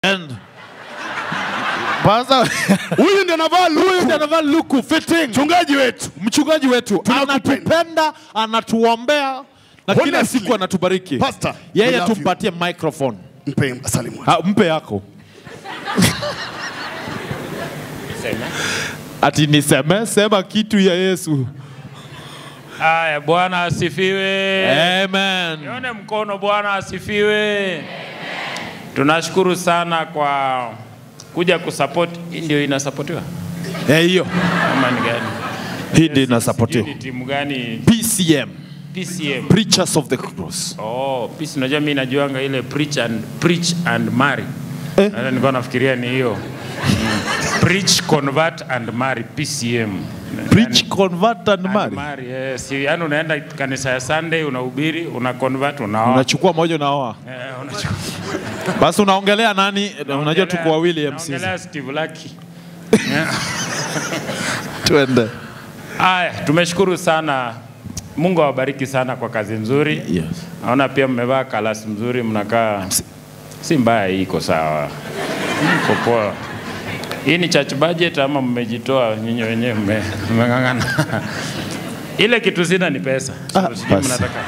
And Baza huyu ndiye anavaa luku fitting. Mchungaji wetu anatupenda, anatuombea na kila siku anatubariki. Pastor, yeye tumpatie microphone. Mpe asalimu. Mpe yako. Ati niseme sema kitu ya Yesu. Aya, Bwana asifiwe. Amen. Nione mkono. Bwana asifiwe. Amen. Tunashukuru sana kwa kuja kusupport. Ndio inasupportiwa? Hiyo. Kama ni gani? Hii ndio inasupportiwa. Ni timu gani? PCM. PCM. Preachers of the Cross. Oh, peace. Unajua mimi najuanga ile preach and marry. Sasa nilikuwa nafikiria ni hiyo. Preach, convert and marry, PCM. Preach, convert and marry. Yes. Yaani unaenda kanisa ya Sunday, unahubiri, una convert, unaoa. Unachukua moja unaoa. Unachukua. Basi unaongelea nani? Unajua tuko wawili MCs. Unaongelea Steve Lucky. Twende. Aya, tumeshukuru sana. Mungu awabariki sana kwa kazi nzuri. Yes. Naona pia mmevaa kalasi mzuri, mnakaa si mbaya, iko sawa. Mko poa. Hii ni church budget ama mmejitoa nyinyi wenyewe mmengangana? Ile kitu sina ni pesa. Sio mnataka.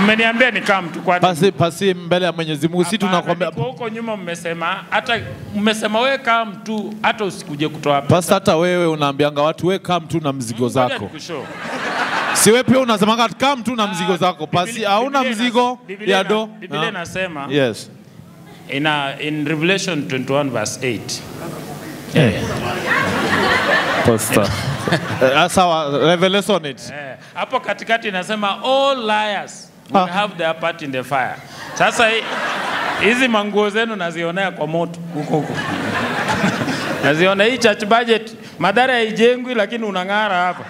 Mmeniambia nikaa mtu kwa pasi mbele ya Mwenyezi Mungu. Sisi tunakwambia huko nyuma mmesema, hata mmesema wewe kama mtu hata usikuje kutoa pesa. Pasi hata wewe unaambianga watu wewe kama mtu na mzigo zako. Si wewe pia unasemanga kama mtu na mzigo zako. Pasi hauna mzigo ya do. Biblia inasema. Yes. In Revelation 21 verse 8. Pastor. Sawa, revelation it. Hapo katikati inasema all liars will have their part in the fire. Sasa hizi manguo zenu nazionea kwa moto huko. Naziona hii church budget, madhara haijengwi lakini unang'ara hapa.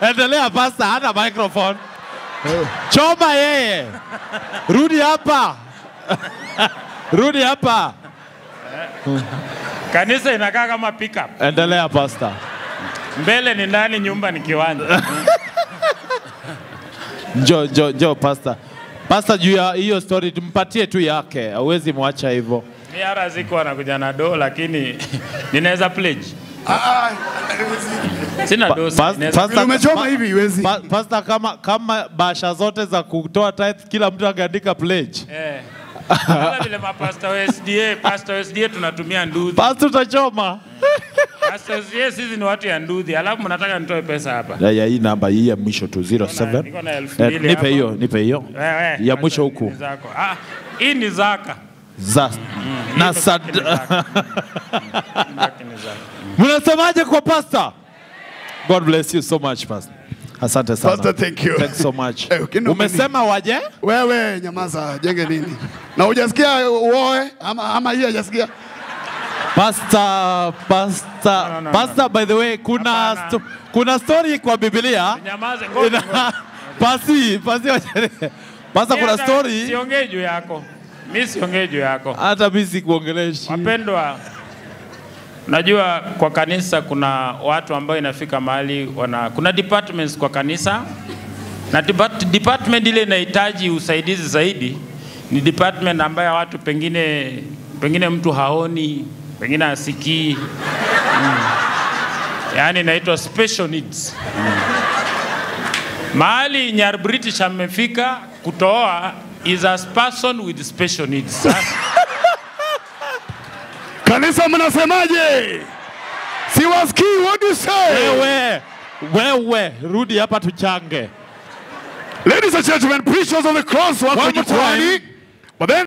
Endelea pastor, hata microphone. Choma yeye. Rudi hapa. Rudi hapa. Kanisa inakaa kama pickup. Endelea pastor. Mbele ni ndani, nyumba ni kiwanja. Njoo pastor. Pastor, juu ya hiyo story tumpatie tu yake. Hauwezi muacha hivyo. Miara ziko anakuja na do lakini ninaweza pledge. Sina dosi. Umechoma hivi iwezi. Pastor, kama basha zote za kutoa tithe kila mtu angeandika pledge. Kama vile pastor SDA tunatumia nduthi. Pastor utachoma. Pastor SDA sisi ni watu ya nduthi. Alafu mnataka nitoe pesa hapa. Ya hii namba hii ya mwisho tu 07. Niko na 2000 nipe hiyo, nipe hiyo. Ya mwisho huku. Hii ni zaka. Na sad. Mnasemaje kwa pastor? God bless you so much pastor. Asante sana. Pastor, thank you. Thanks so much. Umesema waje? Wewe nyamaza, jenge nini? Na hujasikia uoe ama hii hujasikia? Pastor, by the way, kuna story kwa Biblia. Nyamaze ngoja. Pastor, kuna story. Siongee juu yako. Mimi siongee juu yako. Hata mimi sikuongeleshi. Wapendwa, najua kwa kanisa kuna watu ambao inafika mahali kuna departments kwa kanisa, na department ile inahitaji usaidizi zaidi ni department ambayo watu pengine mtu haoni, pengine asikii. Yaani inaitwa special needs. Mahali Nyar British amefika kutoa is a person with special needs. Kanisa mnasemaje? Siwasikii, what do you say? Wewe, rudi hapa tuchange. Ladies and gentlemen, preachers of the cross wako jukwani. But then